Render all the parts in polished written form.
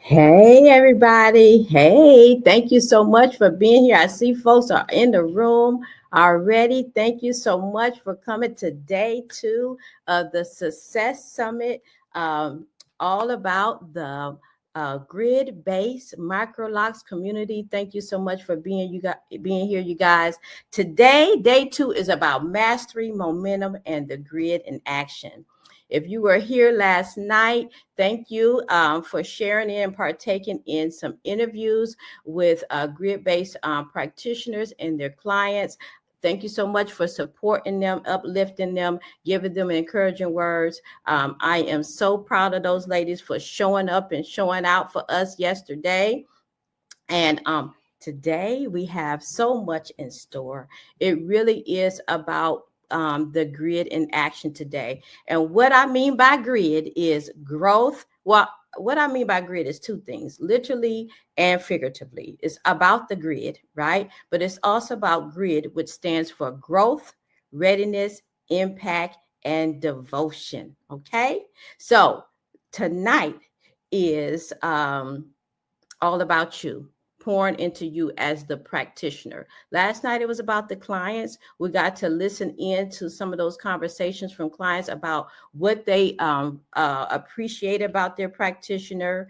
Hey, everybody. Hey, thank you so much for being here. I see folks are in the room already. Thank you so much for coming to day 2 of the Success Summit, um, all about the grid-based microlocks community. Thank you so much for being here, you guys. Today, day 2 is about mastery, momentum, and the grid in action. If you were here last night, thank you for sharing and partaking in some interviews with grid-based practitioners and their clients. Thank you so much for supporting them, uplifting them, giving them encouraging words. I am so proud of those ladies for showing up and showing out for us yesterday. And today we have so much in store. It really is about the grid in action today. And what I mean by grid is growth. Well, what I mean by grid is two things, literally and figuratively. It's about the grid, right? But it's also about grid, which stands for growth, readiness, impact, and devotion. Okay. So tonight is all about you, pouring into you as the practitioner. Last night it was about the clients. We got to listen in to some of those conversations from clients about what they appreciate about their practitioner,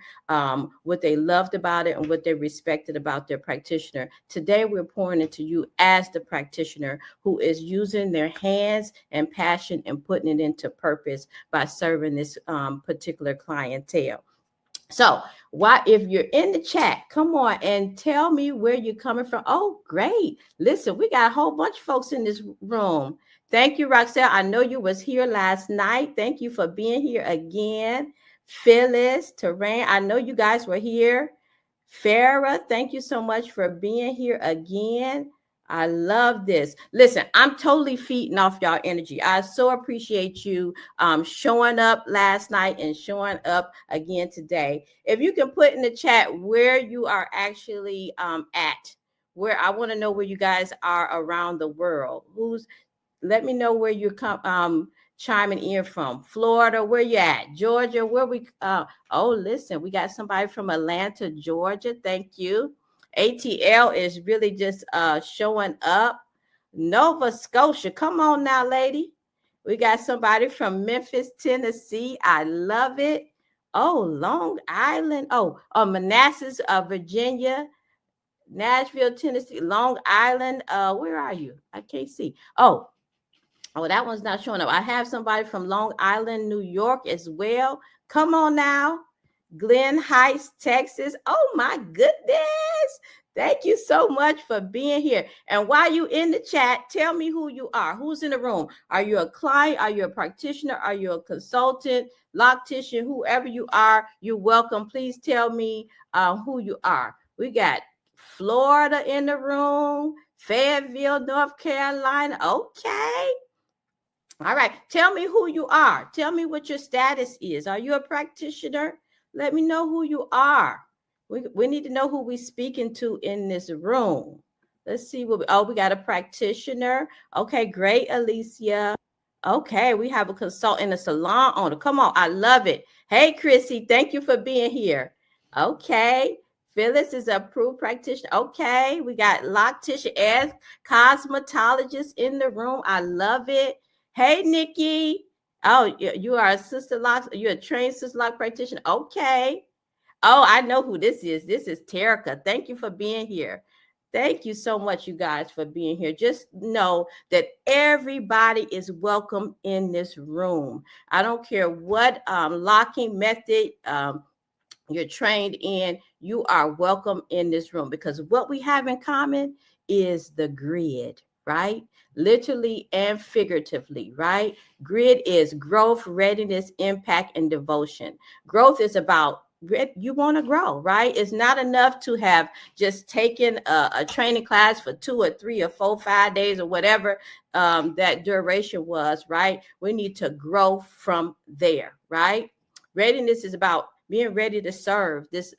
what they loved about it, and what they respected about their practitioner. Today we're pouring into you as the practitioner who is using their hands and passion and putting it into purpose by serving this particular clientele. So, if you're in the chat, come on and tell me where you're coming from. Oh, great. Listen, we got a whole bunch of folks in this room. Thank you, Roxelle. I know you was here last night. Thank you for being here again. Phyllis, Terrain, I know you guys were here. Farah, thank you so much for being here again. I love this. Listen, I'm totally feeding off y'all energy. I so appreciate you showing up last night and showing up again today. If you can put in the chat where you are actually at, where I want to know where you guys are around the world. Let me know where you're chiming in from. Florida, where you at? Georgia, where we? Listen, we got somebody from Atlanta, Georgia. Thank you. ATL is really just showing up. Nova Scotia, come on now, lady. We got somebody from Memphis, Tennessee. I love it. Oh, Long Island. Manassas, Virginia. Nashville, Tennessee. Long Island. Where are you? I can't see. Oh, that one's not showing up. I have somebody from Long Island, New York as well. Come on now. Glen Heights, Texas. Oh my goodness. Thank you so much for being here. And while you in the chat, tell me who you are. Who's in the room? Are you a client? Are you a practitioner? Are you a consultant, loctician, whoever you are? You're welcome. Please tell me who you are. We got Florida in the room, Fayetteville, North Carolina. Okay. All right. Tell me who you are. Tell me what your status is. Are you a practitioner? Let me know who you are. We need to know who we're speaking to in this room. Let's see what we got a practitioner. Okay, great, Alicia. Okay, we have a consultant, a salon owner. Come on, I love it. Hey, Chrissy, thank you for being here. Okay. Phyllis is a approved practitioner. Okay, we got loctician as cosmetologist in the room. I love it. Hey, Nikki. Oh, you are a sister lock. You're a trained sister lock practitioner. Okay. Oh, I know who this is. This is Terica. Thank you for being here. Thank you so much, you guys, for being here. Just know that everybody is welcome in this room. I don't care what locking method you're trained in, you are welcome in this room because what we have in common is the grid, right? Literally and figuratively, right? Grid is growth, readiness, impact, and devotion. Growth is about you want to grow, right? It's not enough to have just taken a training class for 2 or 3 or 4, 5 days or whatever that duration was, right? We need to grow from there, right? Readiness is about being ready to serve this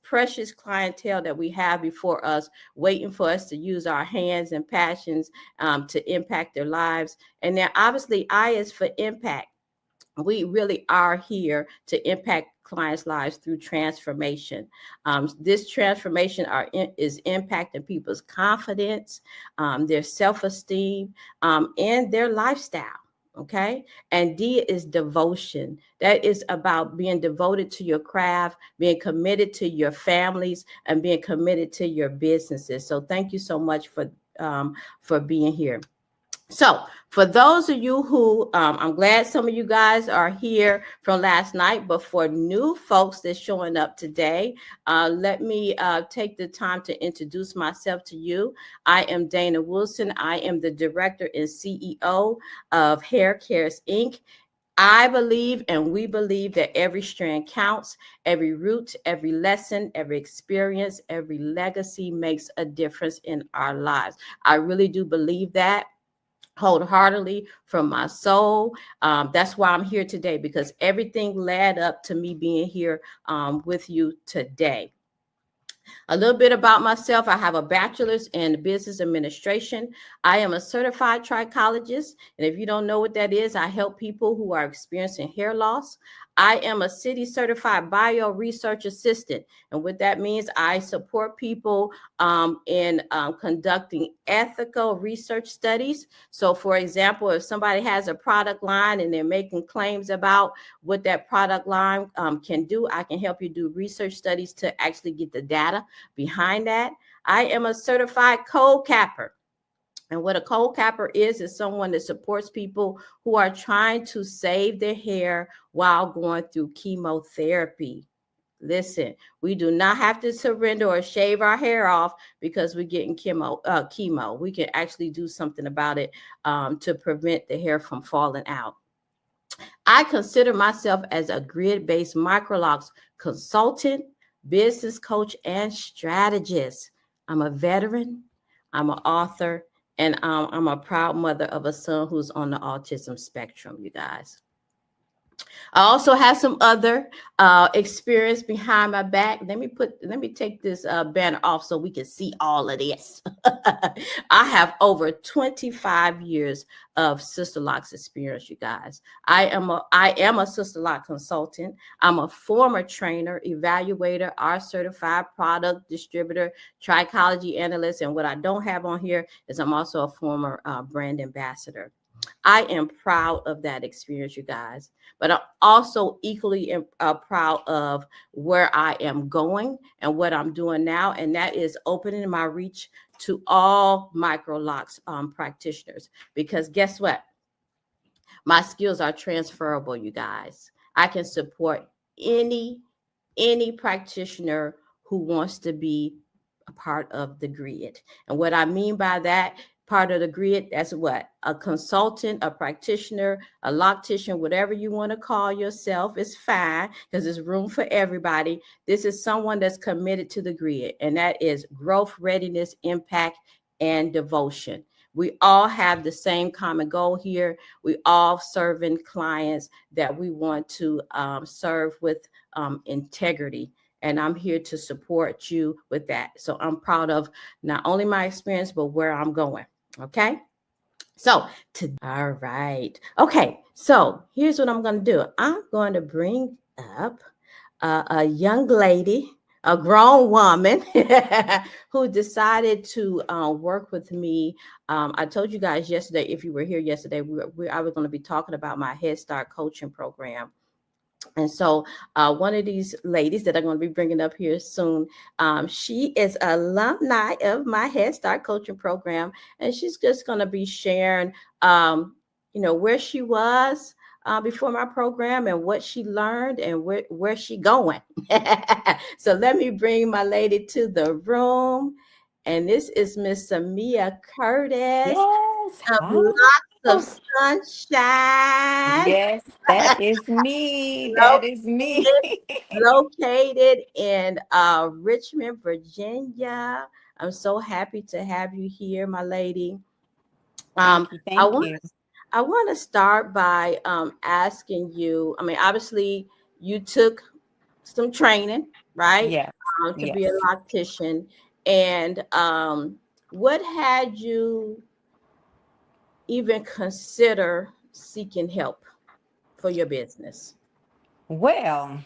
precious clientele that we have before us, waiting for us to use our hands and passions to impact their lives. And then obviously I is for impact. we really are here to impact clients' lives through transformation. This transformation is impacting people's confidence, their self-esteem, and their lifestyle. Okay. And D is devotion. That is about being devoted to your craft, being committed to your families, and being committed to your businesses. So thank you so much for being here. So for those of you who, I'm glad some of you guys are here from last night, but for new folks that's showing up today, let me take the time to introduce myself to you. I am Dana Wilson. I am the director and CEO of Hair Cares, Inc. I believe and we believe that every strand counts, every root, every lesson, every experience, every legacy makes a difference in our lives. I really do believe that wholeheartedly from my soul. That's why I'm here today, because everything led up to me being here with you today. A little bit about myself. I have a bachelor's in business administration. I am a certified trichologist. And if you don't know what that is, I help people who are experiencing hair loss. I am a city certified bio research assistant. And what that means, I support people in conducting ethical research studies. So for example, if somebody has a product line and they're making claims about what that product line can do, I can help you do research studies to actually get the data behind that. I am a certified cold capper. And what a cold capper is someone that supports people who are trying to save their hair while going through chemotherapy. Listen, we do not have to surrender or shave our hair off because we're getting chemo. We can actually do something about it to prevent the hair from falling out. I consider myself as a grid-based microlocks consultant, business coach, and strategist. I'm a veteran, I'm an author, and I'm a proud mother of a son who's on the autism spectrum, you guys. I also have some other experience behind my back. Let me take this banner off so we can see all of this. I have over 25 years of Sister Locks experience, you guys. I am a Sister Lock consultant. I'm a former trainer, evaluator, R certified product distributor, trichology analyst, and what I don't have on here is I'm also a former brand ambassador. I am proud of that experience, you guys, but I'm also equally proud of where I am going and what I'm doing now, and that is opening my reach to all microlocks practitioners, because guess what? My skills are transferable, you guys. I can support any practitioner who wants to be a part of the grid. And what I mean by that, part of the grid, that's what? A consultant, a practitioner, a loctician, whatever you want to call yourself is fine, because there's room for everybody. This is someone that's committed to the grid, and that is growth, readiness, impact, and devotion. We all have the same common goal here. We all serving clients that we want to serve with integrity. And I'm here to support you with that. So I'm proud of not only my experience, but where I'm going. Okay. So, all right. Okay. So here's what I'm going to do. I'm going to bring up a young lady, a grown woman who decided to work with me. I told you guys yesterday, if you were here yesterday, I was going to be talking about my HeadStart Coaching Program. And so one of these ladies that I'm going to be bringing up here soon, she is alumni of my HeadStart Coaching Program, and she's just going to be sharing, where she was before my program and what she learned and where she going. So let me bring my lady to the room. And this is Miss Samia Curtis. Yes. Lots of sunshine. Yes, that is me. That is me. Located in Richmond, Virginia. I'm so happy to have you here, my lady. Thank you. I Thank want you. I want to start by asking you. I mean, obviously, you took some training, right, Yes. to be a Yes. loctician, and what had you even consider seeking help? for your business? Well,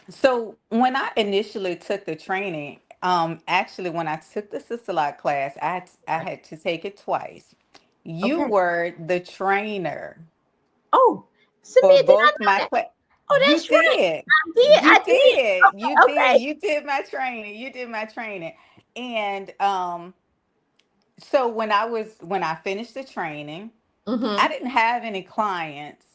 so when I initially took the training, actually when I took the Sister Lot class, I had to take it twice. You Okay. were the trainer Oh, for Samia, did I both know my that? class. Oh, You that's right. did. I did. You I did. did. You did. Okay. You did my training. You did my training. And so when I finished the training, I Mm-hmm. didn't have any clients.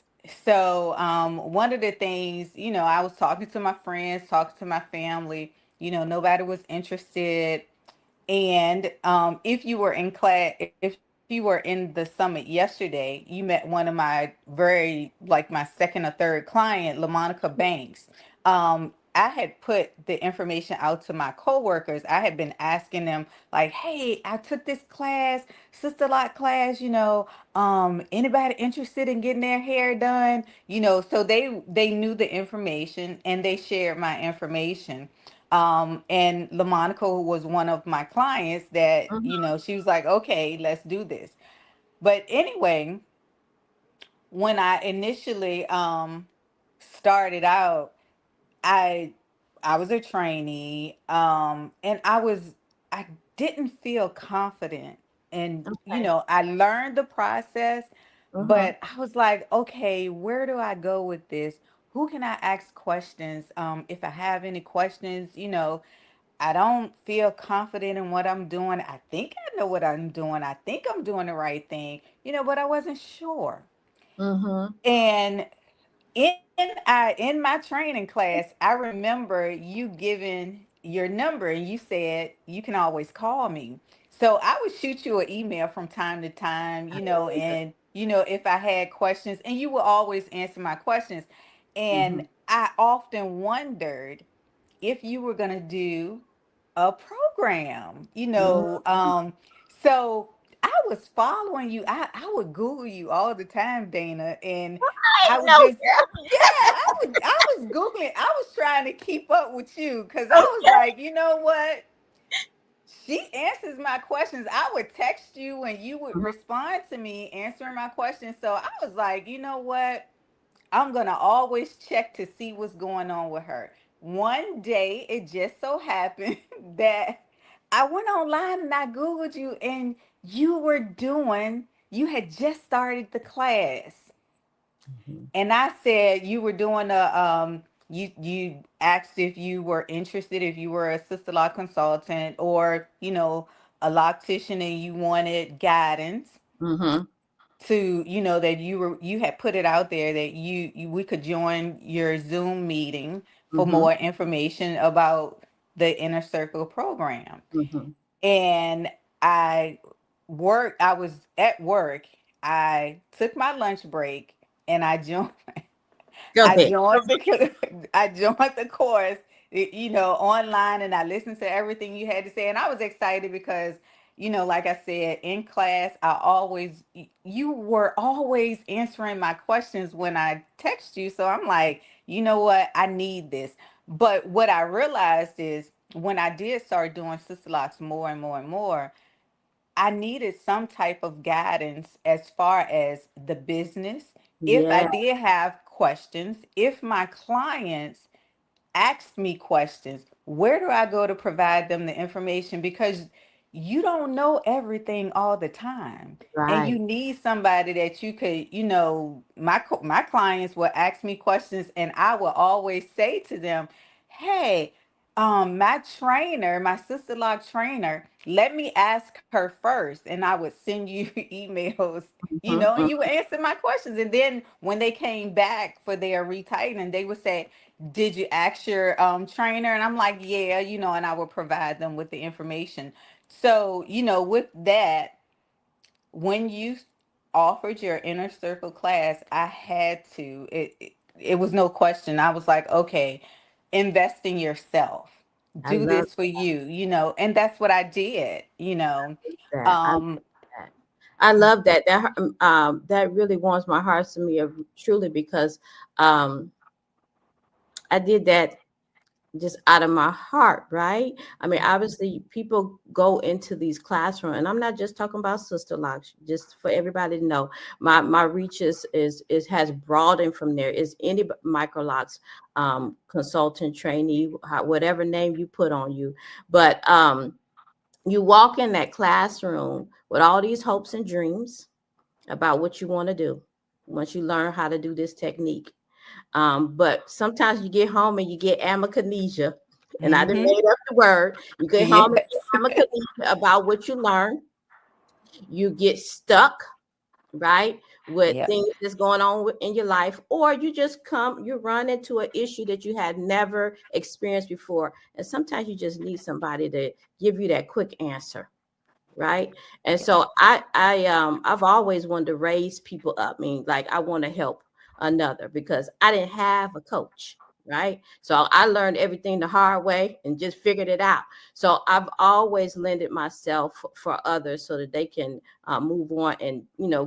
So one of the things, I was talking to my friends, talking to my family, nobody was interested. And if you were in class, if you were in the summit yesterday, you met one of my my second or third client, LaMonica Banks. I had put the information out to my coworkers. I had been asking them, like, hey, I took this class, Sister Lot class, anybody interested in getting their hair done? So they knew the information and they shared my information. And LaMonica was one of my clients that, Mm-hmm. she was like, okay, let's do this. But anyway, when I initially started out, I I was a trainee, and I didn't feel confident. And Okay. I learned the process, Mm-hmm. but I was like, okay, where do I go with this? Who can I ask questions? If I have any questions, I don't feel confident in what I'm doing. I think I know what I'm doing. I think I'm doing the right thing, but I wasn't sure. Mm-hmm. And in my training class, I remember you giving your number and you said you can always call me. So I would shoot you an email from time to time, and if I had questions, and you would always answer my questions. Mm-hmm. And I often wondered if you were going to do a program, Mm-hmm. so I was following you. I would Google you all the time, Dana, and I I would know, just, yeah, I was Googling. I was trying to keep up with you because I girl. was like, you know what? She answers my questions. I would text you and you would Okay. respond to me answering my questions. So I was like, you know what? I'm going to always check to see what's going on with her. One day, it just so happened that I went online and I Googled you, and you had just started the class. Mm-hmm. And I said you were doing you asked if you were interested, if you were a sister law consultant or, a loctician and you wanted guidance Mm-hmm. to, that you had put it out there that we could join your Zoom meeting for Mm-hmm. more information about the inner circle program. Mm-hmm. And I I was at work. I took my lunch break and Go I ahead. joined I joined the course, online, and I listened to everything you had to say, and I was excited because, like I said, in class, you were always answering my questions when I text you. So I'm like, you know what, I need this. But what I realized is when I did start doing Sister Locks more and more and more, I needed some type of guidance as far as the business. If I Yeah. did have questions, if my clients asked me questions, where do I go to provide them the information? Because you don't know everything all the time. And you Right. need somebody that you could, my clients will ask me questions and I will always say to them, hey, my trainer, my sister law trainer, let me ask her first. And I would send you emails, and Mm-hmm. you would answer my questions. And then when they came back for their retightening, they would say, did you ask your trainer? And I'm like, yeah, and I will provide them with the information. So, with that, when you offered your inner circle class, I had to, it was no question. I was like, okay, invest in yourself. I Do love this for you, and that's what I did, that. I love Um, that. I love that. That really warms my heart to me, truly, because um I did that just out of my heart, right? I mean, obviously, people go into these classrooms, and I'm not just talking about Sister Locks. Just for everybody to know, my reach is has broadened from there. Is any microlocks consultant, trainee, whatever name you put on you, but you walk in that classroom with all these hopes and dreams about what you want to do once you learn how to do this technique. But sometimes you get home and you get amnesia, and I done Mm-hmm. made up the word. You get home and Yes. get amnesia about what you learn. You get stuck, right, with Yep. things that's going on in your life, or you run into an issue that you had never experienced before, and sometimes you just need somebody to give you that quick answer, right? And so I've always wanted to raise people up. I mean, like, I want to help another because I didn't have a coach, right? So I learned everything the hard way and just figured it out. So I've always lended myself for others so that they can move on and,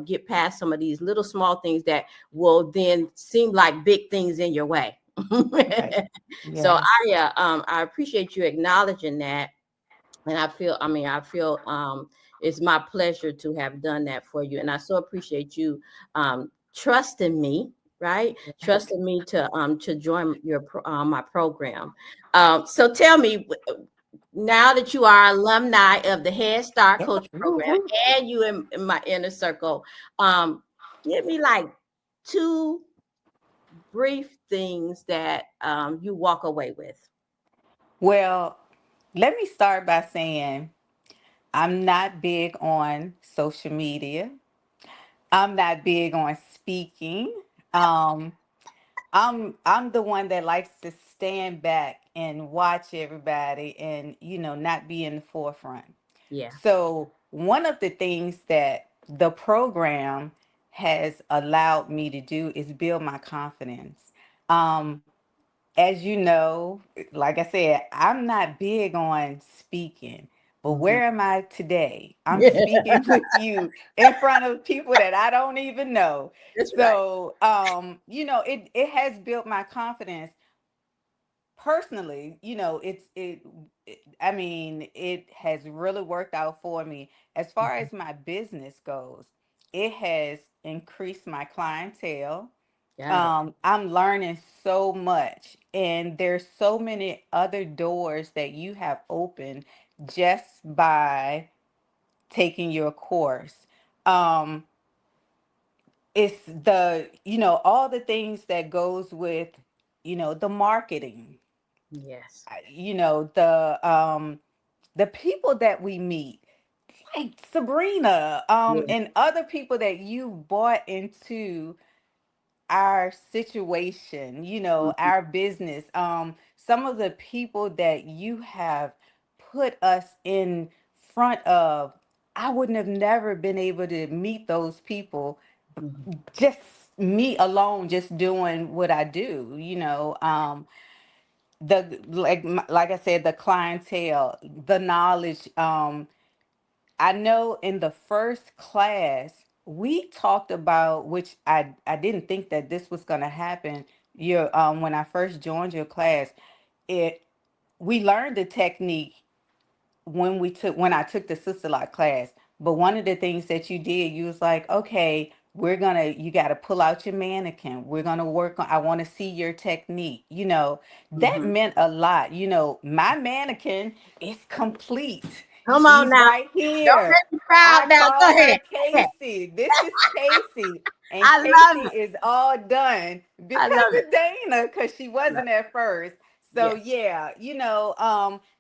get past some of these little small things that will then seem like big things in your way. Right. So Yes. I appreciate you acknowledging that, and I feel it's my pleasure to have done that for you. And I so appreciate you trusting me, right? Yes. Trusting me to join my program. So tell me, now that you are alumni of the Head Start Yeah. Coaching Program Woo-hoo. and you in my inner circle, give me like two brief things that you walk away with. Well, let me start by saying I'm not big on social media. I'm not big on speaking. Um, I'm the one that likes to stand back and watch everybody and not be in the forefront. Yeah. So one of the things that the program has allowed me to do is build my confidence. Um, as you know, like I said, I'm not big on speaking, but Mhm. where am I today? I'm speaking with you in front of people that I don't even know. That's right. So, it has built my confidence personally. I mean, it has really worked out for me. As far as my business goes, it has increased my clientele. Got it. I'm learning so much, and there's so many other doors that you have opened just by taking your course. Um, it's all the things that goes with, the marketing, Yes. the people that we meet, like Sabrina, Yeah. and other people that you brought into our situation, Mhm. our business, some of the people that you have put us in front of. I wouldn't have never been able to meet those people, Mhm. just me alone, just doing what I do, the like I said, the clientele, the knowledge. I know in the first class we talked about, which I didn't think that this was going to happen. When I first joined your class, it we learned the technique when I took the sister lot class. But one of the things that you did, you was like, okay, you got to pull out your mannequin. We're gonna work on. I want to see your technique. That Mhm. meant a lot. My mannequin is complete. Come on She's now. right Don't here. make me proud I now. Go call ahead. her Go ahead. Casey. This is Casey. And I Casey love it. is all done I because love it. of Dana, because she Love wasn't at first. it. So Yes. yeah,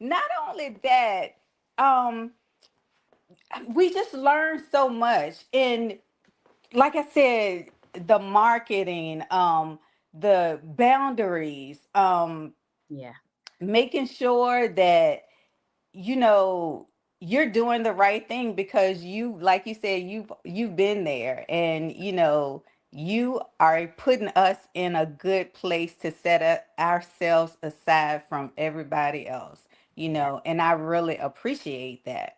not only that, um, we just learned so much. And like I said, the marketing, the boundaries, Yeah. making sure that you know you're doing the right thing, because like you said, you've been there, and you are putting us in a good place to set up ourselves aside from everybody else, and I really appreciate that.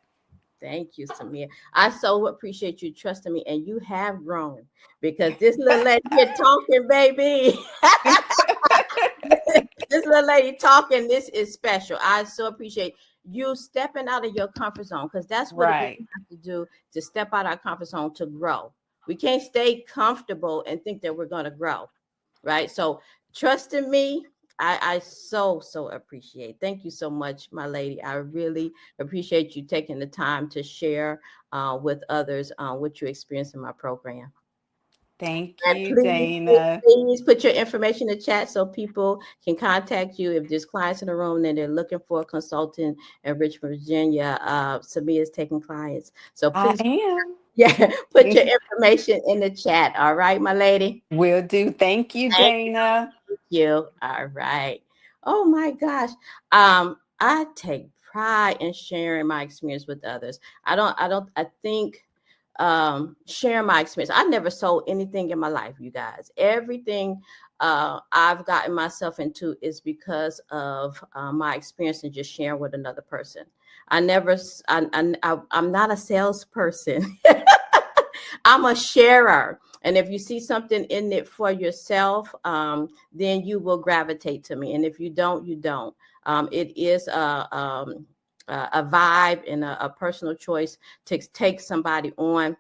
Thank you, Samia. I so appreciate you trusting me, and you have grown because this little lady here talking, baby. This little lady talking. This is special. I so appreciate you stepping out of your comfort zone, because that's what we Right. have to do, to step out of our comfort zone to grow. We can't stay comfortable and think that we're going to grow, right? So trust in me. I so appreciate. Thank you so much, my lady. I really appreciate you taking the time to share with others what you experienced in my program. Thank And you, Dana. please put your information in the chat so people can contact you if there's clients in the room and they're looking for a consultant in Richmond, Virginia. Samia is taking clients. So I please, am. yeah, put your information in the chat. All right, my lady. Will do. Thank you, Thank Dana. you. All right. Oh my gosh. I take pride in sharing my experience with others. I think sharing my experience. I never sold anything in my life, you guys. Everything I've gotten myself into is because of my experience and just sharing with another person. I never, I'm not a salesperson. I'm a sharer. And if you see something in it for yourself, then you will gravitate to me. And if you don't, you don't. It is a vibe and a personal choice to take somebody on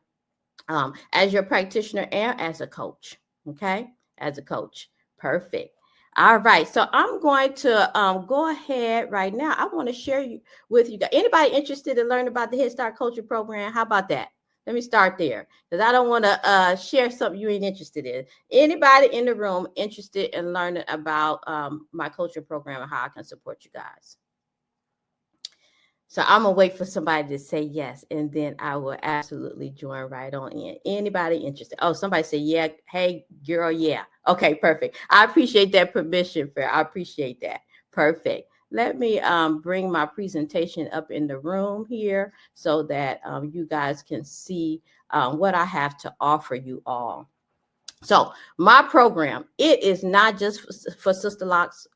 as your practitioner and as a coach. Okay, as a coach. Perfect. All right, so I'm going to go ahead right now. I want to share with you guys. Anybody interested in learning about the HeadStart Coaching Program? How about that? Let me start there, because I don't want to share something you ain't interested in. Anybody in the room interested in learning about my coaching program and how I can support you guys? So I'm gonna wait for somebody to say yes, and then I will absolutely join right on in. Anybody interested? Oh, somebody said yeah. Hey, girl, yeah. Okay, perfect. I appreciate that permission, Fair. I appreciate that. Perfect. Let me bring my presentation up in the room here so that you guys can see what I have to offer you all. So my program, it is not just for Sister Locks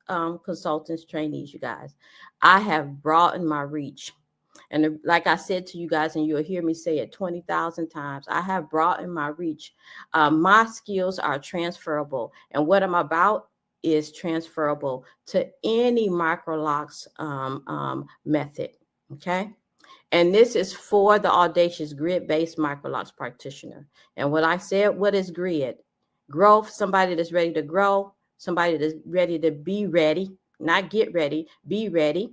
consultants, trainees, you guys. I have broadened my reach. And like I said to you guys, and you'll hear me say it 20,000 times, I have broadened my reach. My skills are transferable. And what I'm about is transferable to any microlocks method. Okay. And this is for the audacious grid-based microlocks practitioner. And what I said, what is grid? Growth, somebody that's ready to grow, somebody that's ready to be ready, not get ready, be ready.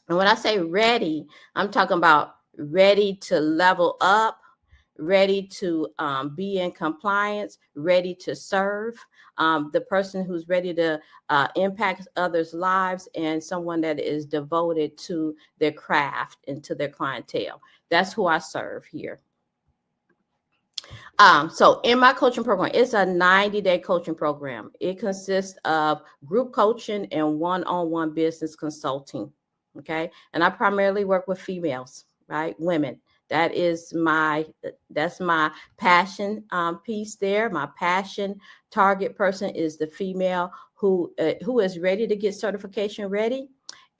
And when I say ready, I'm talking about ready to level up, ready to be in compliance, ready to serve, the person who's ready to impact others' lives, and someone that is devoted to their craft and to their clientele. That's who I serve here. So in my coaching program, it's a 90-day coaching program. It consists of group coaching and one-on-one business consulting. Okay. And I primarily work with females, right? Women. That's my passion piece there. My passion target person is the female who is ready to get certification ready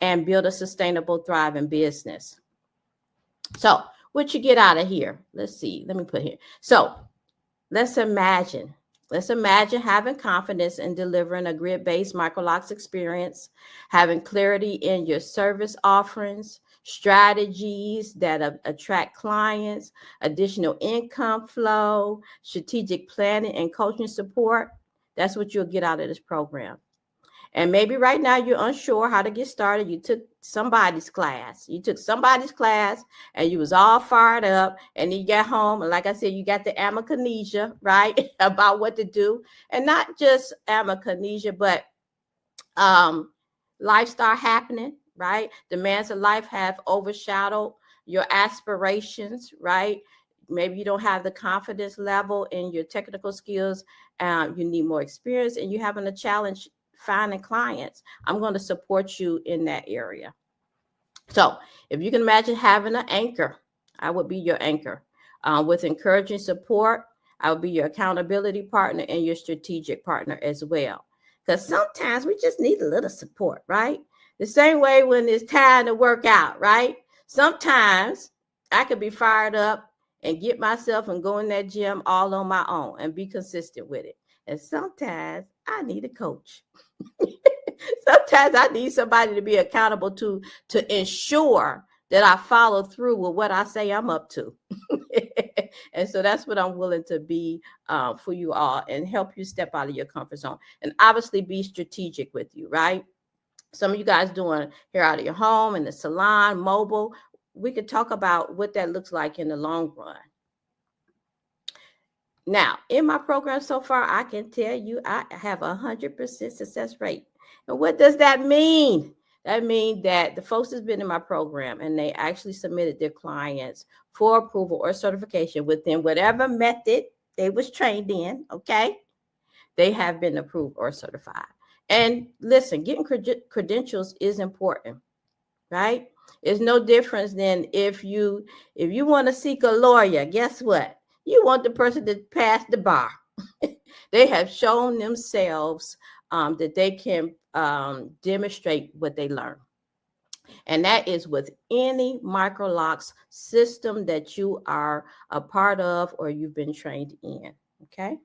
and build a sustainable, thriving business. So what you get out of here? Let's see. Let me put here. So let's imagine having confidence in delivering a grid-based microlocks experience, having clarity in your service offerings, strategies that attract clients, additional income flow, strategic planning and coaching support. That's what you'll get out of this program. And maybe right now you're unsure how to get started. You took somebody's class. And you was all fired up. And then you got home. And like I said, you got the amnesia, right? About what to do. And not just amnesia, but life start happening, right? Demands of life have overshadowed your aspirations, right? Maybe you don't have the confidence level in your technical skills. You need more experience, and you're having a challenge finding clients. I'm going to support you in that area. So if you can imagine having an anchor, I would be your anchor. With encouraging support, I will be your accountability partner and your strategic partner as well. Because sometimes we just need a little support, right? The same way when it's time to work out, right? Sometimes I could be fired up and get myself and go in that gym all on my own and be consistent with it. And sometimes I need a coach. Sometimes sometimes I need somebody to be accountable to ensure that I follow through with what I say I'm up to. And so that's what I'm willing to be for you all, and help you step out of your comfort zone, and obviously be strategic with you, right? Some of you guys doing hair out of your home, in the salon, mobile. We could talk about what that looks like in the long run. Now, in my program so far, I can tell you I have 100% success rate. And what does that mean? That means that the folks that's been in my program and they actually submitted their clients for approval or certification within whatever method they was trained in, okay? They have been approved or certified. And listen, getting credentials is important, right? It's no difference than if you want to seek a lawyer, guess what? You want the person to pass the bar. They have shown themselves that they can demonstrate what they learn. And that is with any microlocks system that you are a part of or you've been trained in, okay?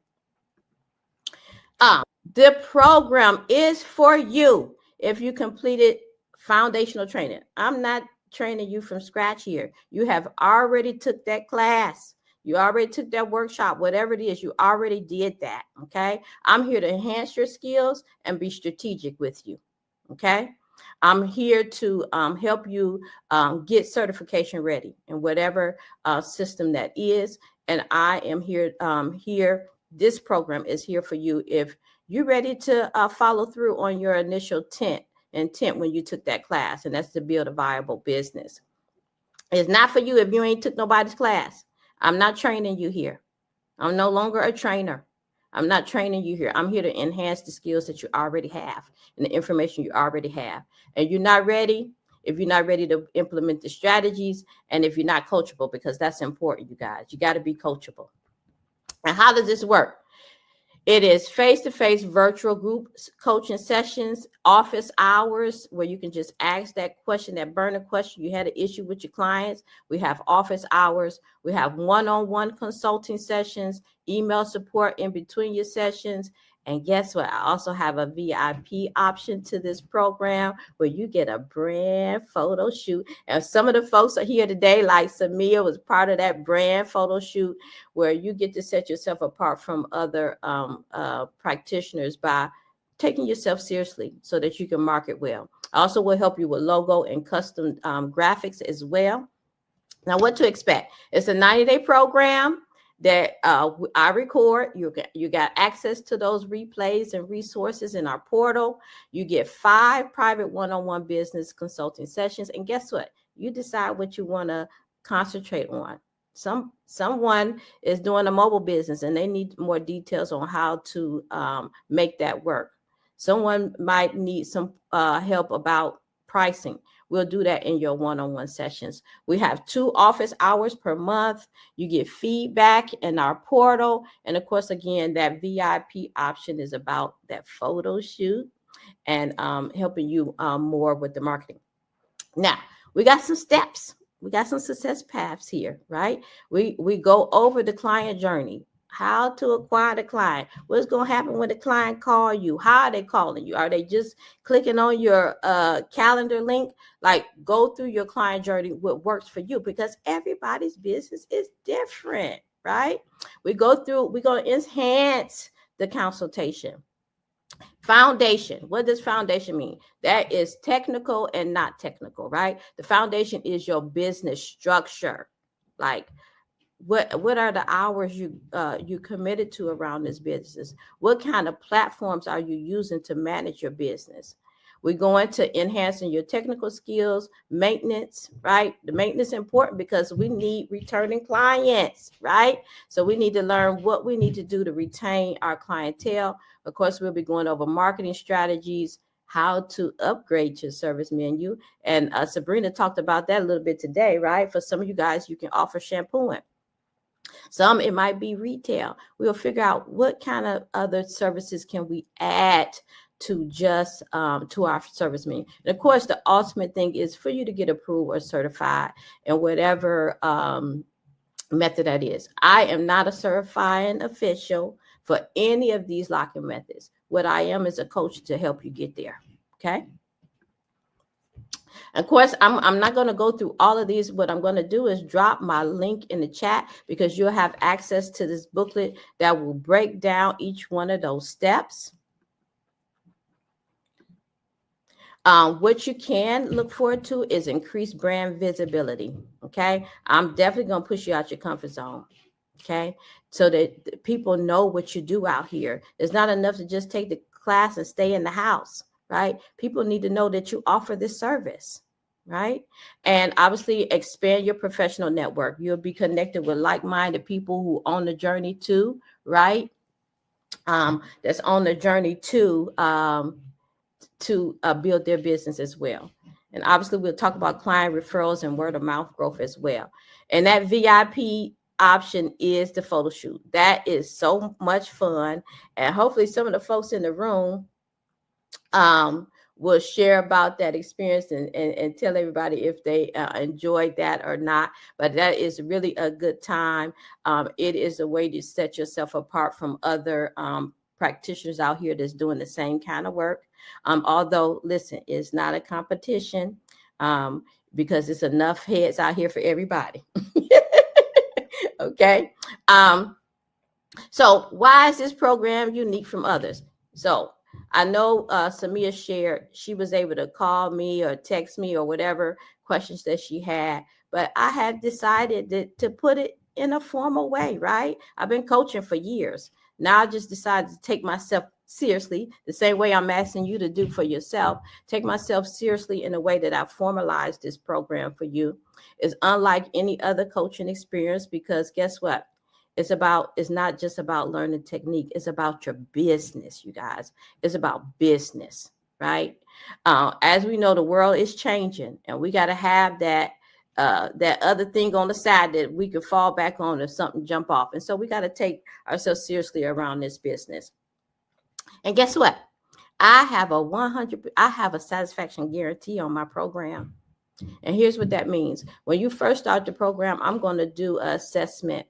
The program is for you if you completed foundational training. I'm not training you from scratch here. You have already took that class. You already took that workshop, whatever it is, you already did that, okay? I'm here to enhance your skills and be strategic with you, okay? I'm here to help you get certification ready in whatever system that is. And I am here, this program is here for you if you're ready to follow through on your initial intent when you took that class, and that's to build a viable business. It's not for you if you ain't took nobody's class. I'm not training you here. I'm no longer a trainer. I'm not training you here. I'm here to enhance the skills that you already have and the information you already have. And you're not ready, if you're not ready to implement the strategies, and if you're not coachable, because that's important, you guys. You got to be coachable. And how does this work? It is face-to-face virtual group coaching sessions, office hours where you can just ask that question, that burning question. You had an issue with your clients. We have office hours. We have one-on-one consulting sessions, email support in between your sessions. And guess what? I also have a VIP option to this program where you get a brand photo shoot. And some of the folks are here today, like Samia was part of that brand photo shoot, where you get to set yourself apart from other practitioners by taking yourself seriously so that you can market well. I also will help you with logo and custom graphics as well. Now, what to expect? It's a 90-day program that I record. You got access to those replays and resources in our portal. You get 5 private one-on-one business consulting sessions. And guess what? You decide what you want to concentrate on. Someone is doing a mobile business and they need more details on how to make that work. Someone might need some help about pricing. We'll do that in your one-on-one sessions. We have 2 office hours per month. You get feedback in our portal. And of course, again, that VIP option is about that photo shoot and helping you more with the marketing. Now, we got some steps. We got some success paths here, right? We go over the client journey. How to acquire the client. What's going to happen when the client call you? How are they calling you? Are they just clicking on your calendar link? Like, go through your client journey, what works for you, because everybody's business is different, right? We're going to enhance the consultation. Foundation. What does foundation mean? That is technical and not technical, right? The foundation is your business structure. Like, what are the hours you committed to around this business? What kind of platforms are you using to manage your business? We're going to enhancing your technical skills, maintenance, right? The maintenance is important because we need returning clients, right? So we need to learn what we need to do to retain our clientele. Of course, we'll be going over marketing strategies, how to upgrade your service menu. And Sabrina talked about that a little bit today, right? For some of you guys, you can offer shampooing. Some, it might be retail. We'll figure out what kind of other services can we add to just to our service menu. And of course, the ultimate thing is for you to get approved or certified in whatever method that is. I am not a certifying official for any of these locking methods. What I am is a coach to help you get there. Okay. Of course, I'm not going to go through all of these. What I'm going to do is drop my link in the chat, because you'll have access to this booklet that will break down each one of those steps. What you can look forward to is increased brand visibility. Okay. I'm definitely going to push you out your comfort zone. Okay. So that people know what you do out here. It's not enough to just take the class and stay in the house, right? People need to know that you offer this service, right? And obviously expand your professional network. You'll be connected with like-minded people who on the journey too, right? That's on the journey to build their business as well. And obviously we'll talk about client referrals and word of mouth growth as well. And that VIP option is the photo shoot. That is so much fun. And hopefully some of the folks in the room will share about that experience and tell everybody if they enjoyed that or not. But that is really a good time. It is a way to set yourself apart from other practitioners out here that's doing the same kind of work. Although, listen, it's not a competition because it's enough heads out here for everybody. Okay. So why is this program unique from others? So I know Samia shared she was able to call me or text me or whatever questions that she had, but I had decided to put it in a formal way, right? I've been coaching for years. Now I just decided to take myself seriously, the same way I'm asking you to do for yourself. Take myself seriously in a way that I formalized this program for you. It's unlike any other coaching experience, because guess what? It's not just about learning technique. It's about your business, you guys. It's about business, right? As we know, the world is changing, and we got to have that other thing on the side that we can fall back on if something jump off. And so we got to take ourselves seriously around this business. And guess what? I have a satisfaction guarantee on my program. And here's what that means. When you first start the program, I'm going to do an assessment,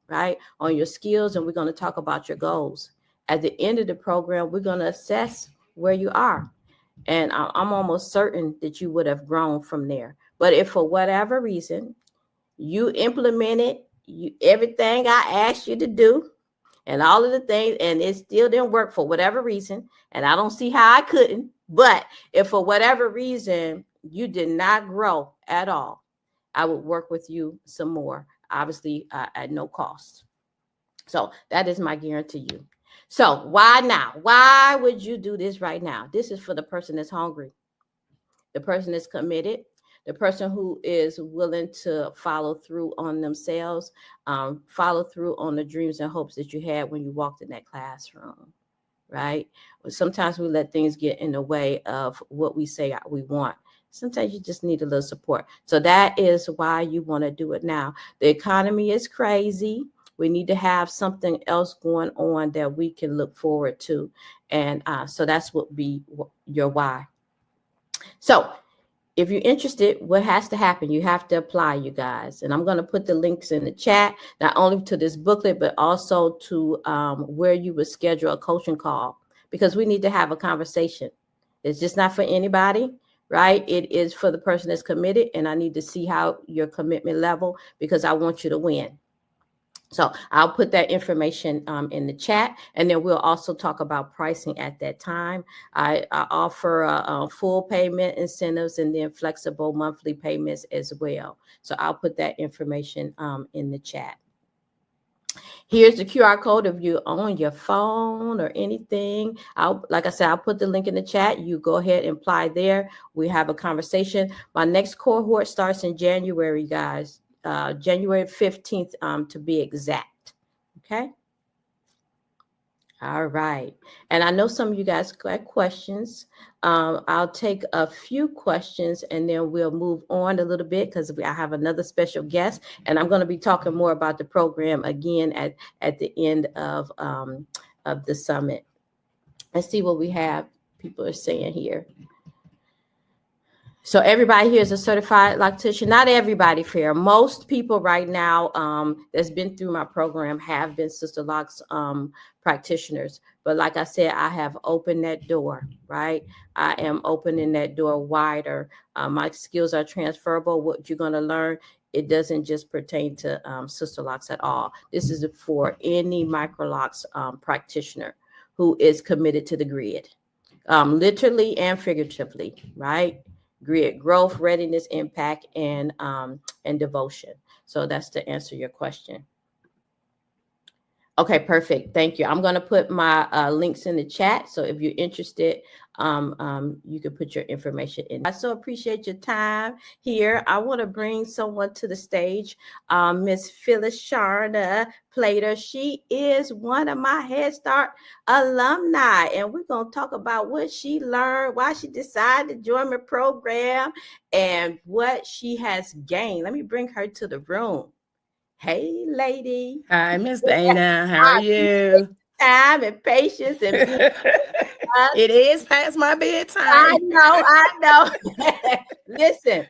right, on your skills, and we're going to talk about your goals. At the end of the program, we're going to assess where you are. And I'm almost certain that you would have grown from there. But if for whatever reason you implemented everything I asked you to do, and all of the things, and it still didn't work for whatever reason, and I don't see how I couldn't, but if for whatever reason you did not grow at all, I would work with you some more, obviously at no cost. So that is my guarantee to you. So why now? Why would you do this right now? This is for the person that's hungry, the person that's committed, the person who is willing to follow through on themselves, follow through on the dreams and hopes that you had when you walked in that classroom, right? Sometimes we let things get in the way of what we say we want. Sometimes you just need a little support. So that is why you want to do it now. The economy is crazy. We need to have something else going on that we can look forward to. And so that's what be your why. So if you're interested, what has to happen? You have to apply, you guys. And I'm going to put the links in the chat, not only to this booklet, but also to where you would schedule a coaching call, because we need to have a conversation. It's just not for anybody, right? It is for the person that's committed. And I need to see how your commitment level, because I want you to win. So I'll put that information in the chat, and then we'll also talk about pricing at that time. I offer full payment incentives and then flexible monthly payments as well. So I'll put that information in the chat. Here's the QR code if you're on your phone or anything. Like I said, I'll put the link in the chat. You go ahead and apply there. We have a conversation. My next cohort starts in January, guys. January 15th, to be exact. Okay. All right. And I know some of you guys got questions. I'll take a few questions and then we'll move on a little bit, because I have another special guest, and I'm going to be talking more about the program again at the end of the summit. Let's see what we have. People are saying here. So everybody here is a certified lactation. Not everybody, fair. Most people right now that's been through my program have been Sister Locks practitioners. But like I said, I have opened that door, right? I am opening that door wider. My skills are transferable. What you're going to learn, it doesn't just pertain to sister locks at all. This is for any microlocks practitioner who is committed to the grid, literally and figuratively, right? Grid growth, readiness, impact, and devotion. So that's to answer your question. Okay, perfect. Thank you. I'm going to put my links in the chat. So if you're interested, you can put your information in. I so appreciate your time here. I want to bring someone to the stage, Miss Phyllis Sharda Plater. She is one of my Head Start alumni, and we're going to talk about what she learned, why she decided to join my program, and what she has gained. Let me bring her to the room. Hey, lady. Hi, Miss Dana. How are you? Time and patience and being us. It is past my I bedtime. know. Listen,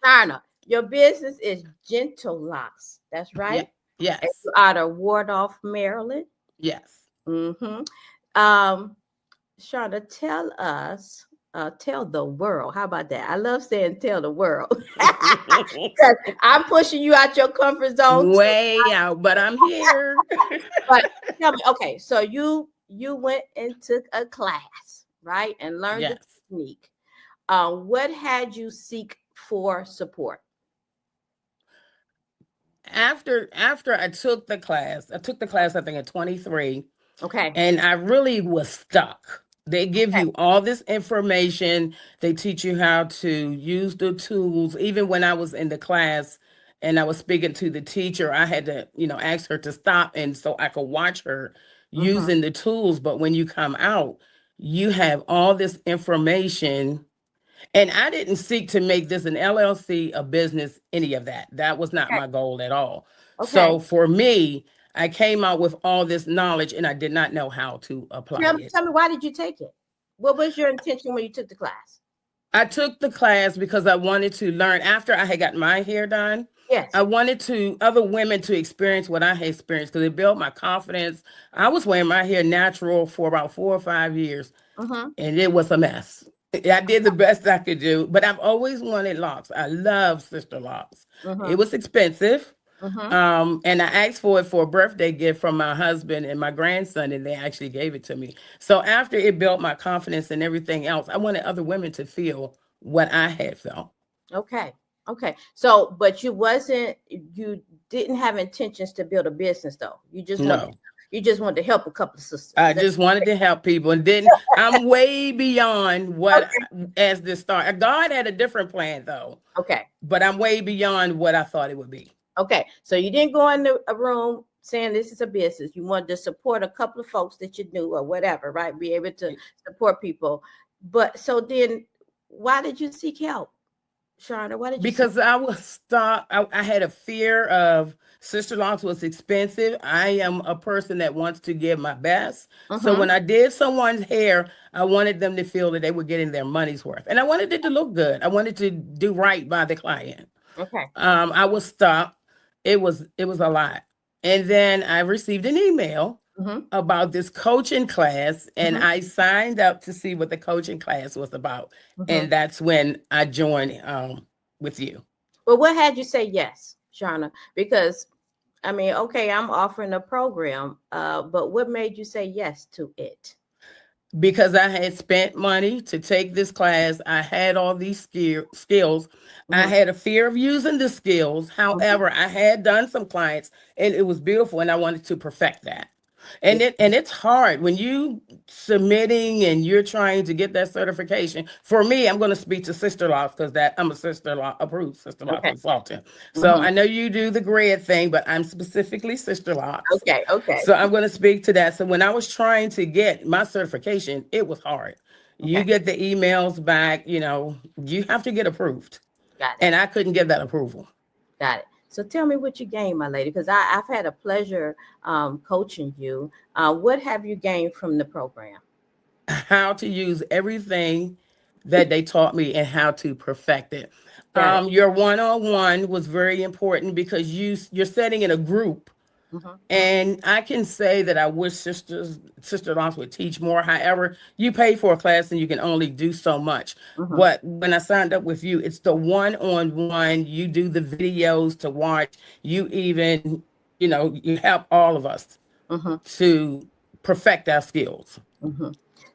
Donna, your business is Gentle Locks. That's right. Yes. And you out of Wardolph, Maryland. Yes. Mm-hmm. Shonda, tell the world. How about that? I love saying tell the world. Because I'm pushing you out your comfort zone. Way out, but I'm here. But tell me, okay, so you went and took a class, right? And learned the technique. What had you seek for support? After I took the class, I think at 23. Okay. And I really was stuck. They give you all this information. They teach you how to use the tools. Even when I was in the class and I was speaking to the teacher, I had to, ask her to stop and so I could watch her using the tools. But when you come out, you have all this information. And I didn't seek to make this an LLC, a business, any of that. That was not my goal at all. Okay. So for me, I came out with all this knowledge and I did not know how to apply it. Tell me, why did you take it? What was your intention when you took the class? I took the class because I wanted to learn after I had gotten my hair done. Yes. I wanted other women to experience what I had experienced because it built my confidence. I was wearing my hair natural for about 4 or 5 years and it was a mess. I did the best I could do, but I've always wanted locks. I love sister locks. It was expensive. And I asked for it for a birthday gift from my husband and my grandson, and they actually gave it to me. So after it built my confidence and everything else, I wanted other women to feel what I had felt. Okay. So, but you didn't have intentions to build a business though. You just wanted to help a couple of sisters. I just wanted to help people and I'm way beyond what as this start. God had a different plan though. Okay. But I'm way beyond what I thought it would be. Okay. So you didn't go into a room saying this is a business. You wanted to support a couple of folks that you knew or whatever, right? Be able to support people. But so then why did you seek help? Sharna, why did you? Because I was stuck. I had a fear of sister locks was expensive. I am a person that wants to give my best. So when I did someone's hair, I wanted them to feel that they were getting their money's worth. And I wanted it to look good. I wanted to do right by the client. Okay. I was stuck. It was a lot. And then I received an email about this coaching class, and I signed up to see what the coaching class was about. And that's when I joined with you. Well, what had you say yes, Shauna? Because I mean, okay, I'm offering a program, but what made you say yes to it? Because I had spent money to take this class. I had all these skills. I had a fear of using the skills. However, I had done some clients and it was beautiful and I wanted to perfect that. And it's hard when you submitting and you're trying to get that certification. For me, I'm going to speak to sister locks because I'm a sister law approved sister law consultant. So I know you do the grid thing, but I'm specifically sister locks. Okay. So I'm going to speak to that. So when I was trying to get my certification, it was hard. You get the emails back, you have to get approved. Got it. And I couldn't get that approval. Got it. So tell me what you gained, my lady, because I've had a pleasure coaching you. What have you gained from the program? How to use everything that they taught me and how to perfect it. Your one-on-one was very important because you're setting in a group And I can say that I wish sister-in-laws would teach more. However, you pay for a class and you can only do so much. But when I signed up with you, it's the one-on-one. You do the videos to watch. You even, you help all of us to perfect our skills.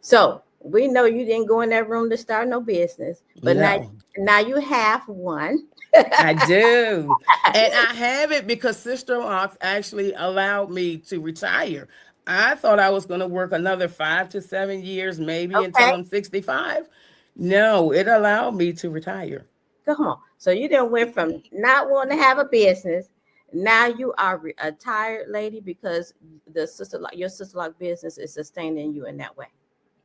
So we know you didn't go in that room to start no business, but No. now you have one. I do. And I have it because Sister Ox actually allowed me to retire. I thought I was going to work another 5 to 7 years, maybe until Okay, I'm 65. No, it allowed me to retire. come on. So you didn't went from not wanting to have a business. Now you are a tired lady because your sister-like business is sustaining you in that way.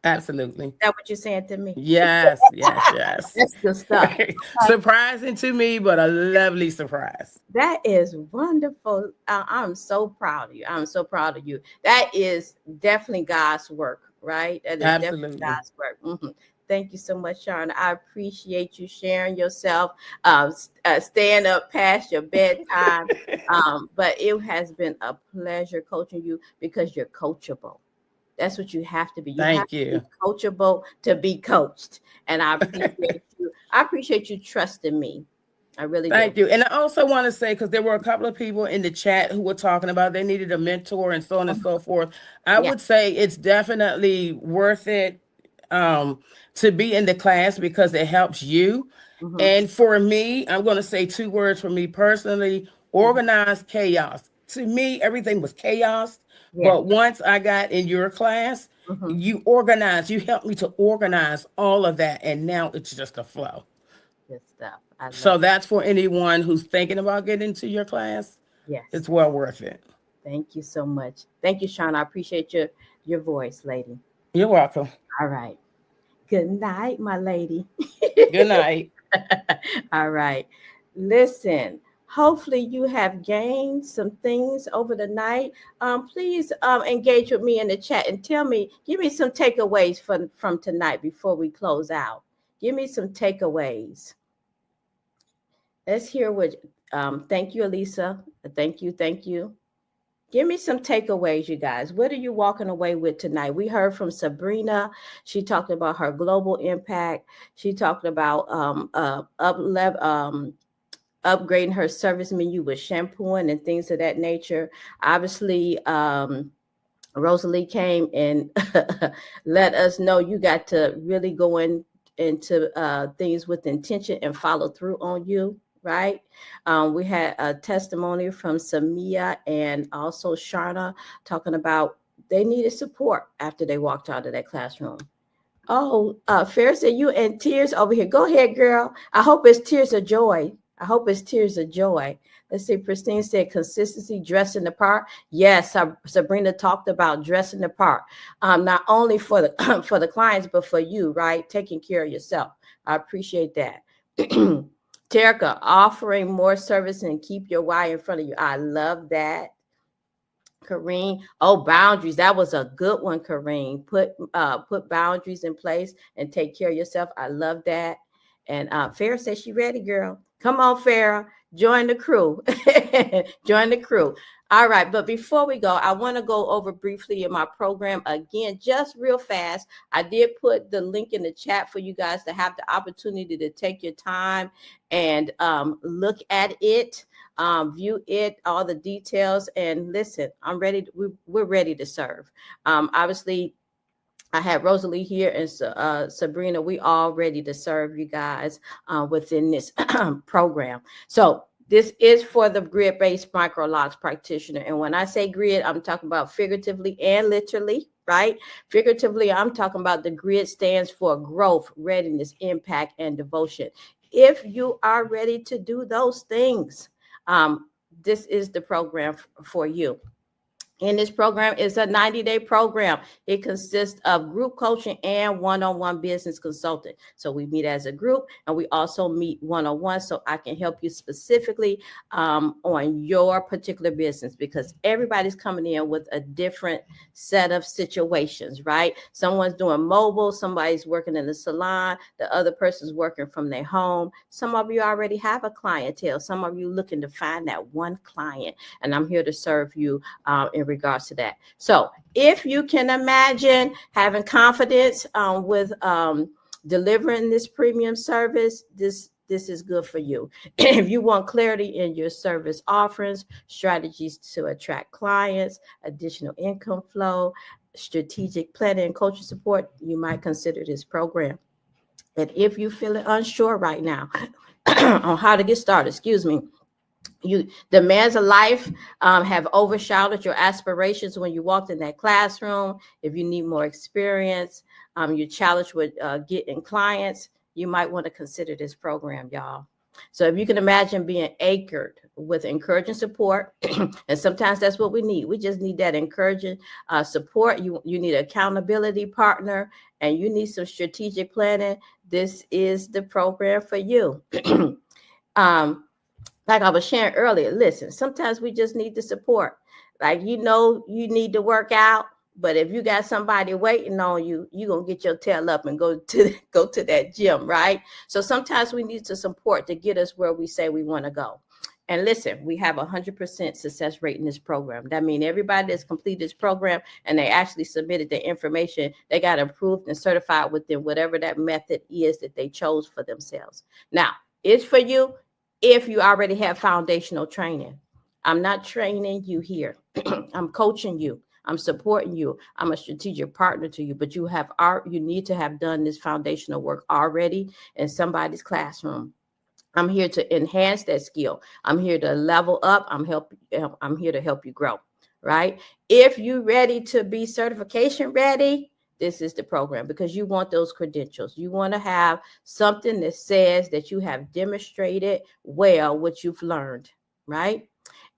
Absolutely. Is that what you're saying to me? Yes, yes. That's good stuff. Surprising to me, but a lovely surprise. That is wonderful. I'm so proud of you. I'm so proud of you. That is definitely God's work, right? That is definitely Absolutely. God's work. Thank you so much, Sharon. I appreciate you sharing yourself, staying up past your bedtime. But it has been a pleasure coaching you because you're coachable. That's what you have to be. You have Thank to you. be coachable to be coached. And I appreciate you. I appreciate you trusting me. I really Thank do. you. And I also want to say, because there were a couple of people in the chat who were talking about they needed a mentor and so on and so forth. I Yeah. would say it's definitely worth it to be in the class because it helps you. And for me, I'm going to say 2 words for me personally: organized chaos. To me, everything was chaos. Yeah. But once I got in your class, you organized, you helped me to organize all of that. And now it's just a flow. Good stuff. I So love it. that's for anyone who's thinking about getting into your class. Yes. It's well worth it. Thank you so much. Thank you, Sean. I appreciate your voice, lady. You're welcome. All right. Good night, my lady. Good night. All right. Listen, hopefully you have gained some things over the night. Please engage with me in the chat and give me some takeaways from tonight before we close out. Give me some takeaways. Let's hear what thank you, Elisa. Thank you, thank you. Give me some takeaways, you guys. What are you walking away with tonight? We heard from Sabrina. She talked about her global impact. She talked about upgrading her service menu with shampooing and things of that nature. Obviously, Rosalie came and let us know you got to really go into things with intention and follow through on you. Right. We had a testimony from Samia and also Sharna talking about they needed support after they walked out of that classroom. Oh, Fair said you in tears over here. Go ahead, girl. I hope it's tears of joy. I hope it's tears of joy. Let's see. Pristine said consistency, dressing the part. Yes, Sabrina talked about dressing the part, not only for the for the clients, but for you, right? Taking care of yourself. I appreciate that. Terica, offering more service and keep your why in front of you. I love that. Kareen, boundaries. That was a good one, Kareen. Put boundaries in place and take care of yourself. I love that. And Farrah says she ready, girl. Come on, Farrah. Join the crew. Join the crew. All right. But before we go, I want to go over briefly in my program again, just real fast. I did put the link in the chat for you guys to have the opportunity to take your time and look at it, view it, all the details. And listen, I'm ready. We're ready to serve. Obviously, I had Rosalie here and Sabrina. We all ready to serve you guys within this program. So this is for the grid-based microlocks practitioner. And when I say grid, I'm talking about figuratively and literally, right? Figuratively, I'm talking about the grid stands for growth, readiness, impact, and devotion. If you are ready to do those things, this is the program for you. And this program is a 90-day program. It consists of group coaching and one-on-one business consulting. So we meet as a group, and we also meet one-on-one, so I can help you specifically on your particular business, because everybody's coming in with a different set of situations, right? Someone's doing mobile, somebody's working in the salon, the other person's working from their home. Some of you already have a clientele. Some of you looking to find that one client, and I'm here to serve you in regards to that. So if you can imagine having confidence with delivering this premium service, this is good for you. If you want clarity in your service offerings, strategies to attract clients, additional income flow, strategic planning and coaching support, you might consider this program. And if you're feeling unsure right now on how to get started, the demands of life have overshadowed your aspirations when you walked in that classroom. If you need more experience, you're challenged with getting clients, you might want to consider this program, y'all. So if you can imagine being anchored with encouraging support, and sometimes that's what we need. We just need that encouraging support. You need an accountability partner, and you need some strategic planning. This is the program for you. Like I was sharing earlier, listen, sometimes we just need the support. Like, you need to work out, but if you got somebody waiting on you, you're going to get your tail up and go to that gym, right? So sometimes we need the support to get us where we say we want to go. And listen, we have 100% success rate in this program. That means everybody that's completed this program and they actually submitted the information, they got approved and certified within whatever that method is that they chose for themselves. Now, it's for you if you already have foundational training. I'm not training you here. I'm coaching you. I'm supporting you. I'm a strategic partner to you, but you need to have done this foundational work already in somebody's classroom. I'm here to enhance that skill. I'm here to level up. I'm here to help you grow, right? If you're ready to be certification ready, this is the program, because you want those credentials. You want to have something that says that you have demonstrated well what you've learned, right?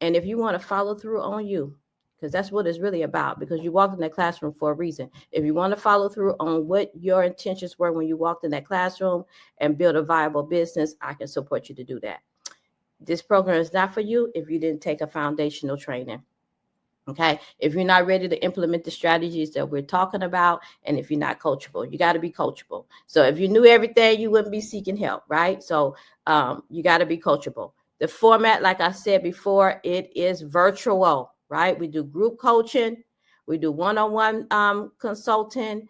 And if you want to follow through on you, because that's what it's really about, because you walked in that classroom for a reason. If you want to follow through on what your intentions were when you walked in that classroom and build a viable business, I can support you to do that. This program is not for you if you didn't take a foundational training. Okay. If you're not ready to implement the strategies that we're talking about, and if you're not coachable, you got to be coachable. So if you knew everything, you wouldn't be seeking help, right? So you got to be coachable. The format, like I said before, it is virtual, right? We do group coaching. We do one-on-one consulting.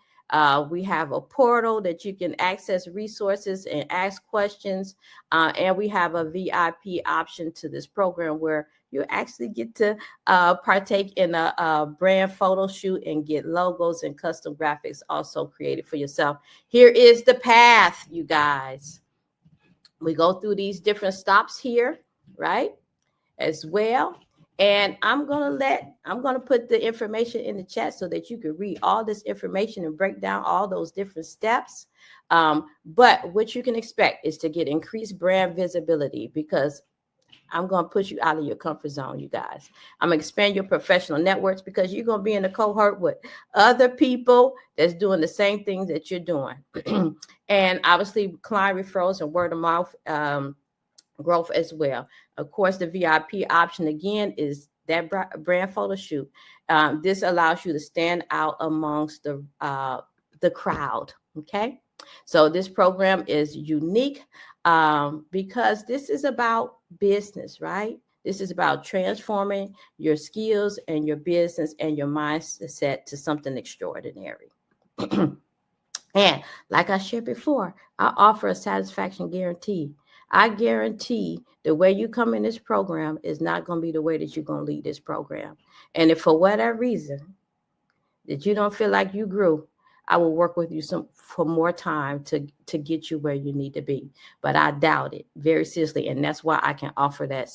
We have a portal that you can access resources and ask questions. And we have a VIP option to this program where you actually get to partake in a brand photo shoot and get logos and custom graphics also created for yourself. Here is the path, you guys. We go through these different stops here, right, as well. And I'm going to put the information in the chat so that you can read all this information and break down all those different steps. But what you can expect is to get increased brand visibility, because I'm going to push you out of your comfort zone, you guys. I'm going to expand your professional networks, because you're going to be in a cohort with other people that's doing the same things that you're doing. And obviously, client referrals and word of mouth growth as well. Of course, the VIP option, again, is that brand photo shoot. This allows you to stand out amongst the crowd, okay? So this program is unique because this is about business, right? This is about transforming your skills and your business and your mindset to something extraordinary. And like I shared before, I offer a satisfaction guarantee. I guarantee the way you come in this program is not going to be the way that you're going to lead this program. And if for whatever reason that you don't feel like you grew, I will work with you for more time to get you where you need to be. But I doubt it very seriously. And that's why I can offer that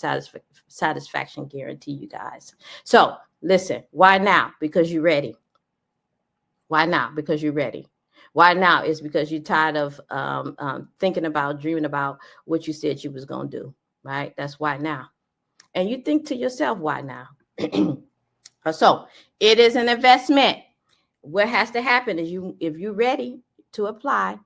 satisfaction guarantee, you guys. So listen, why now? Because you're ready. Why now? Because you're ready. Why now is because you're tired of thinking about, dreaming about what you said you was going to do, right? That's why now. And you think to yourself, why now? So it is an investment. What has to happen is if you're ready to apply,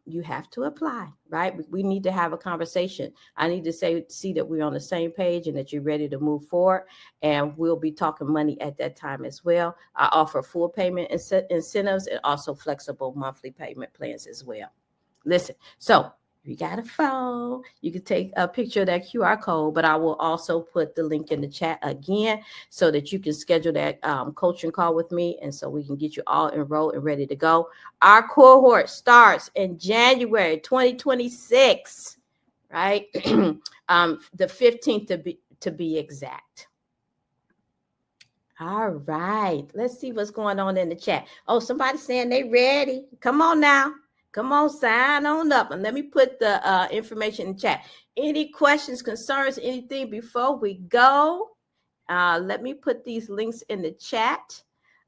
you have to apply, right? We need to have a conversation. I need to see that we're on the same page and that you're ready to move forward. And we'll be talking money at that time as well. I offer full payment incentives and also flexible monthly payment plans as well. Listen, so if you got a phone, you can take a picture of that QR code, but I will also put the link in the chat again so that you can schedule that coaching call with me, and so we can get you all enrolled and ready to go. Our cohort starts in January 2026, right? The 15th to be exact. All right, let's see what's going on in the chat. Oh, somebody's saying they ready. Come on now. Come on, sign on up, and let me put the information in the chat. Any questions, concerns, anything before we go? Let me put these links in the chat.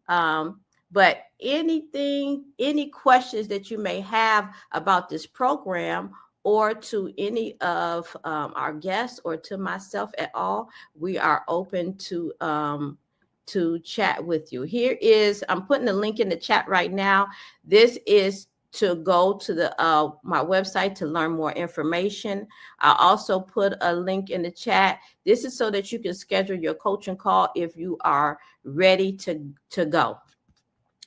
But any questions that you may have about this program or to any of our guests or to myself at all, we are open to chat with you. I'm putting the link in the chat right now. This is to go to my website to learn more information. I also put a link in the chat. This is so that you can schedule your coaching call if you are ready to go.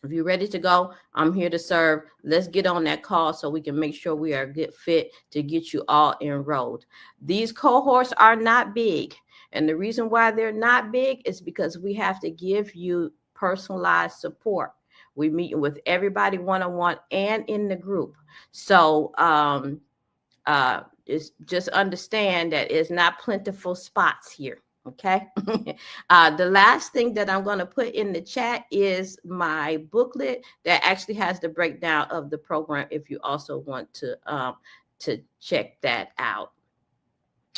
If you're ready to go, I'm here to serve. Let's get on that call so we can make sure we are a good fit to get you all enrolled. These cohorts are not big. And the reason why they're not big is because we have to give you personalized support. We meet with everybody one-on-one and in the group. So it's just understand that it's not plentiful spots here. Okay. The last thing that I'm going to put in the chat is my booklet that actually has the breakdown of the program if you also want to check that out.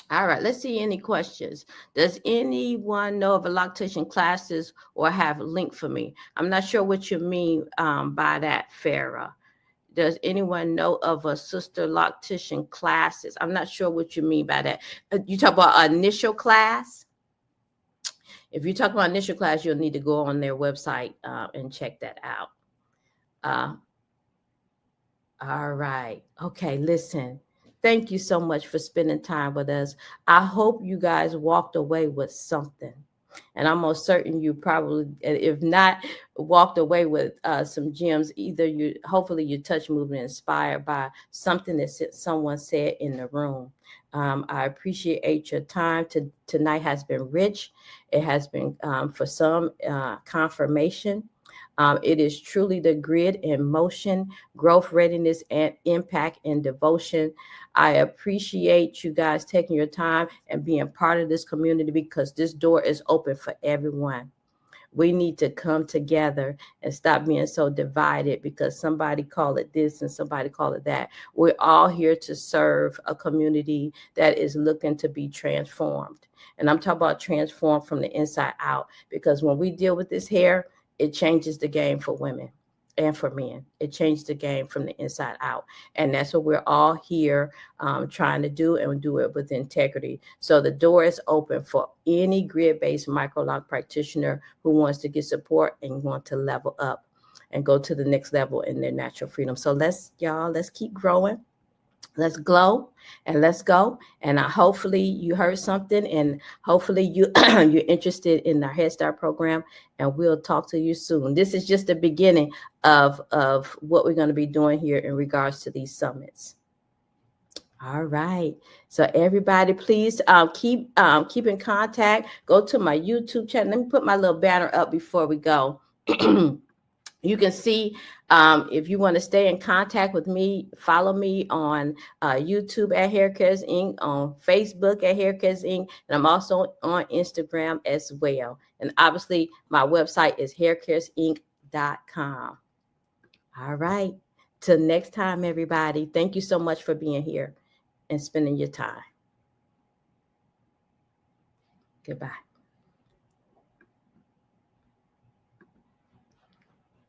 All right, let's see any questions. Does anyone know of a lactation classes or have a link for me? I'm not sure what you mean by that, Farah. Does anyone know of a sister lactation classes? I'm not sure what you mean by that. You talk about initial class? If you talk about initial class, you'll need to go on their website and check that out. All right. Okay, listen. Thank you so much for spending time with us. I hope you guys walked away with something. And I'm most certain you probably, if not, walked away with some gems. Either hopefully you touched, moved, and inspired by something that someone said in the room. I appreciate your time. Tonight has been rich. It has been, for some, confirmation. It is truly the grid in motion, growth, readiness, and impact and devotion. I appreciate you guys taking your time and being part of this community because this door is open for everyone. We need to come together and stop being so divided because somebody call it this and somebody call it that. We're all here to serve a community that is looking to be transformed. And I'm talking about transformed from the inside out, because when we deal with this here, it changes the game for women and for men. It changed the game from the inside out. And that's what we're all here trying to do, and do it with integrity. So the door is open for any grid-based microlock practitioner who wants to get support and want to level up and go to the next level in their natural freedom. So let's keep growing. Let's glow and let's go. And hopefully you heard something, and hopefully you're interested in our HeadStart program, and we'll talk to you soon. This is just the beginning of what we're going to be doing here in regards to these summits. All right. So everybody, please keep in contact. Go to my YouTube channel. Let me put my little banner up before we go. You can see if you want to stay in contact with me, follow me on YouTube at Haircares Inc., on Facebook at Haircares Inc., and I'm also on Instagram as well. And obviously, my website is haircaresinc.com. All right. Till next time, everybody. Thank you so much for being here and spending your time. Goodbye.